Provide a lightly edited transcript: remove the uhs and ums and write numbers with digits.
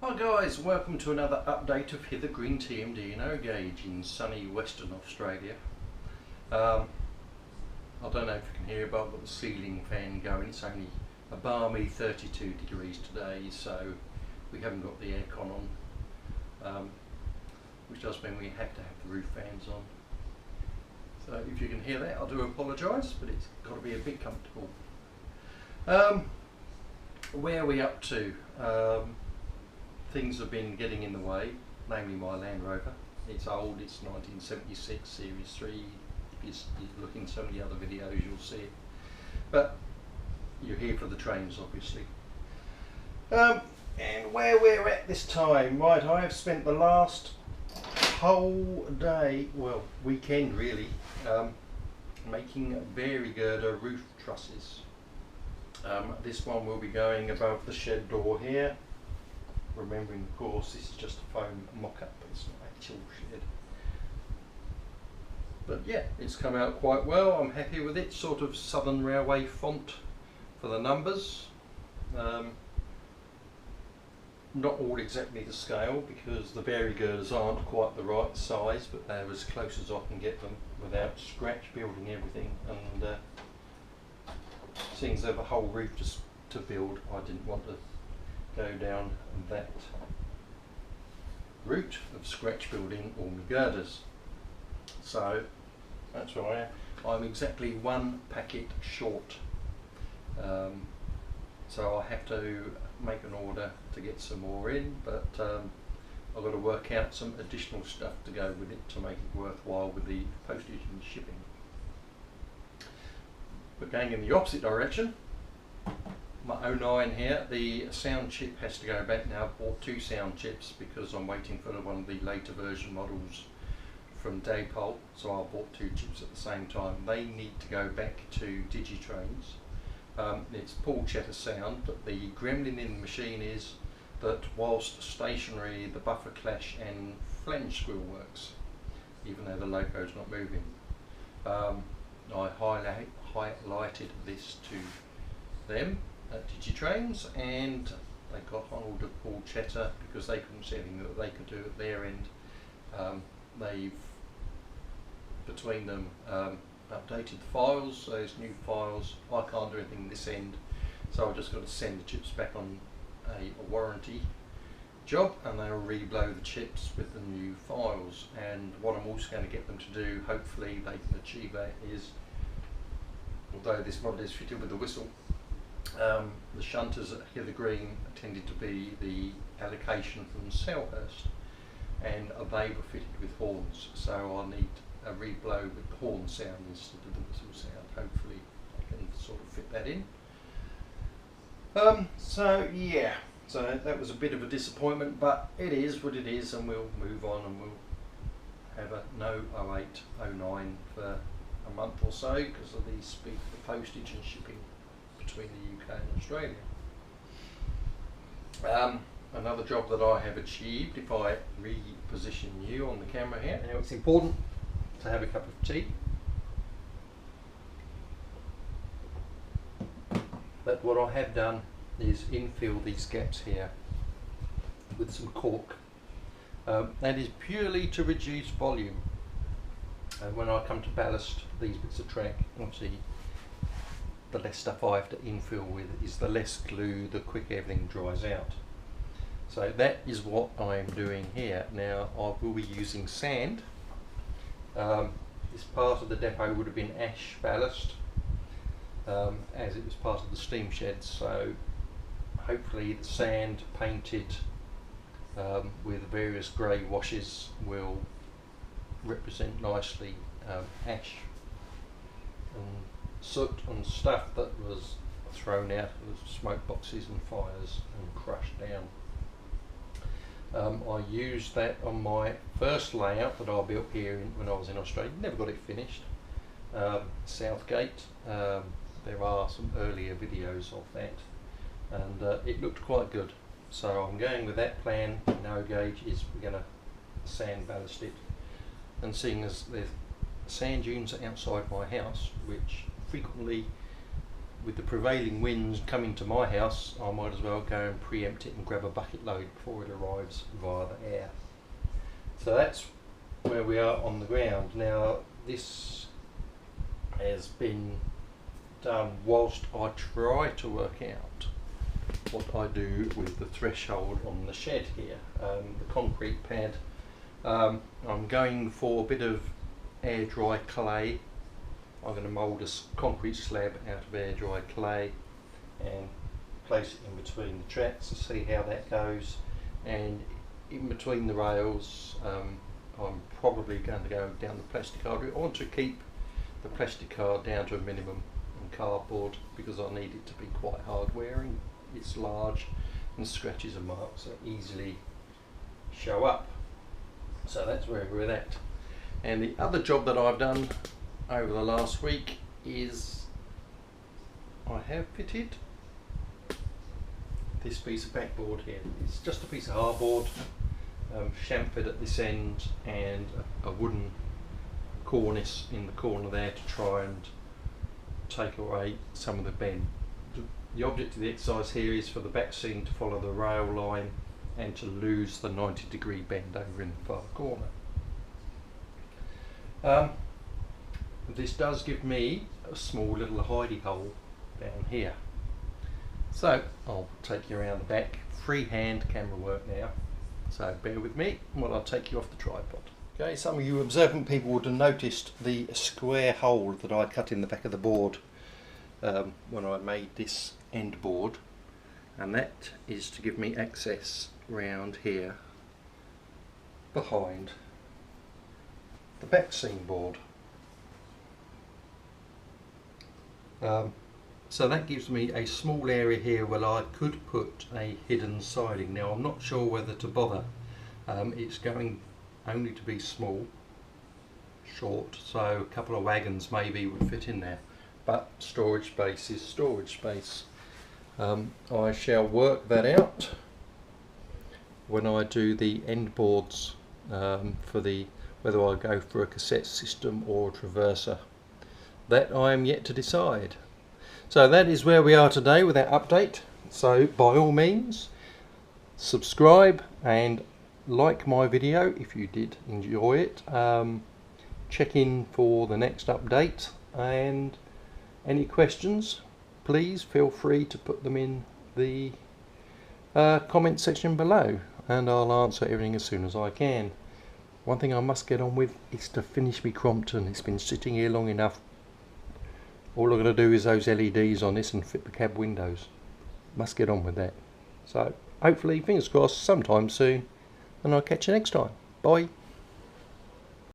Hi guys, welcome to another update of Hither Green TMD and gauge in sunny Western Australia. I don't know if you can hear, but I've got the ceiling fan going. It's only a balmy 32 degrees today, so we haven't got the aircon on, which does mean we have to have the roof fans on. So if you can hear that, I do apologise, but it's got to be a bit comfortable. Where are we up to? Things have been getting in the way, namely my Land Rover. It's old, it's 1976 Series 3. If you look in so many other videos you'll see it. But you're here for the trains obviously. And where we're at this time, right, I have spent the last whole day, well weekend really, making Varigirder roof trusses. This one will be going above the shed door here. Remembering, of course, this is just a foam mock-up, it's not actual shed. But yeah, it's come out quite well. I'm happy with it. Sort of Southern Railway font for the numbers. Not all exactly to scale because the Varigirders aren't quite the right size, but they're as close as I can get them without scratch building everything. And seeing as they have a whole roof to build, I didn't want to go down that route of scratch building all my girders. So that's where I am. I'm exactly one packet short, so I have to make an order to get some more in, but I've got to work out some additional stuff to go with it to make it worthwhile with the postage and shipping. But going in the opposite direction, my 09 here, the sound chip has to go back now. I've bought two sound chips because I'm waiting for one of the later version models from Paul, so I bought two chips at the same time. They need to go back to Digitrains. It's Paul Chetter sound, but the gremlin in the machine is that whilst stationary, the buffer clash and flange squeal works, even though the loco's not moving. I highlighted this to them at Digitrains, and they got hold of Paul Chetter because they couldn't see anything that they could do at their end. They've, between them, updated the files, those new files. I can't do anything this end, so I've just got to send the chips back on a warranty job, and they'll re-blow the chips with the new files. And what I'm also going to get them to do, hopefully they can achieve that, is, although this model is fitted with a whistle, the shunters at Hither Green tended to be the allocation from Selhurst, and they were fitted with horns, so I need a re-blow with the horn sound instead of the whistle sound. Hopefully I can sort of fit that in. So yeah, so that was a bit of a disappointment, but it is what it is, and we'll move on and we'll have a no 08, 09 for a month or so because of the postage and shipping between the UK and Australia. Another job that I have achieved, if I reposition you on the camera here, now it's important to have a cup of tea, but what I have done is infill these gaps here with some cork. That is purely to reduce volume. When I come to ballast these bits of track, obviously the less stuff I have to infill with is the less glue, the quicker everything dries out. So that is what I am doing here. Now I will be using sand. This part of the depot would have been ash ballast, as it was part of the steam shed, so hopefully the sand painted with various grey washes will represent nicely ash and soot and stuff that was thrown out of smoke boxes and fires and crushed down. I used that on my first layout that I built here when I was in Australia. Never got it finished. Southgate. There are some earlier videos of that, and it looked quite good. So I'm going with that plan. No gauge is we're going to sand ballast it, and seeing as the sand dunes outside my house, which frequently with the prevailing winds coming to my house, I might as well go and preempt it and grab a bucket load before it arrives via the air. So that's where we are on the ground. Now this has been done whilst I try to work out what I do with the threshold on the shed here, the concrete pad. I'm going for a bit of air dry clay. I'm going to mould a concrete slab out of air dry clay and place it in between the tracks to see how that goes, and in between the rails I'm probably going to go down the plastic card route. I want to keep the plastic card down to a minimum and cardboard because I need it to be quite hard wearing. It's large and scratches and marks that easily show up. So that's where we're at. And the other job that I've done over the last week is I have fitted this piece of backboard here. It's just a piece of hardboard, chamfered at this end, and a wooden cornice in the corner there to try and take away some of the bend. The object of the exercise here is for the back seam to follow the rail line and to lose the 90-degree bend over in the far corner. This does give me a small little hidey hole down here. So I'll take you around the back. Freehand camera work now, so bear with me while I'll take you off the tripod. Okay, some of you observant people would have noticed the square hole that I cut in the back of the board when I made this end board, and that is to give me access round here behind the back seam board. So that gives me a small area here where I could put a hidden siding. Now I'm not sure whether to bother. It's going only to be small, short, so a couple of wagons maybe would fit in there, but storage space is storage space. I shall work that out when I do the end boards for whether I go for a cassette system or a traverser. That I am yet to decide. So that is where we are today with our update. So by all means, subscribe and like my video if you did enjoy it. Check in for the next update, and any questions, please feel free to put them in the comment section below, and I'll answer everything as soon as I can. One thing I must get on with is to finish me Crompton. It's been sitting here long enough. All I'm going to do is those LEDs on this and fit the cab windows. Must get on with that. So hopefully, fingers crossed, sometime soon, and I'll catch you next time. Bye.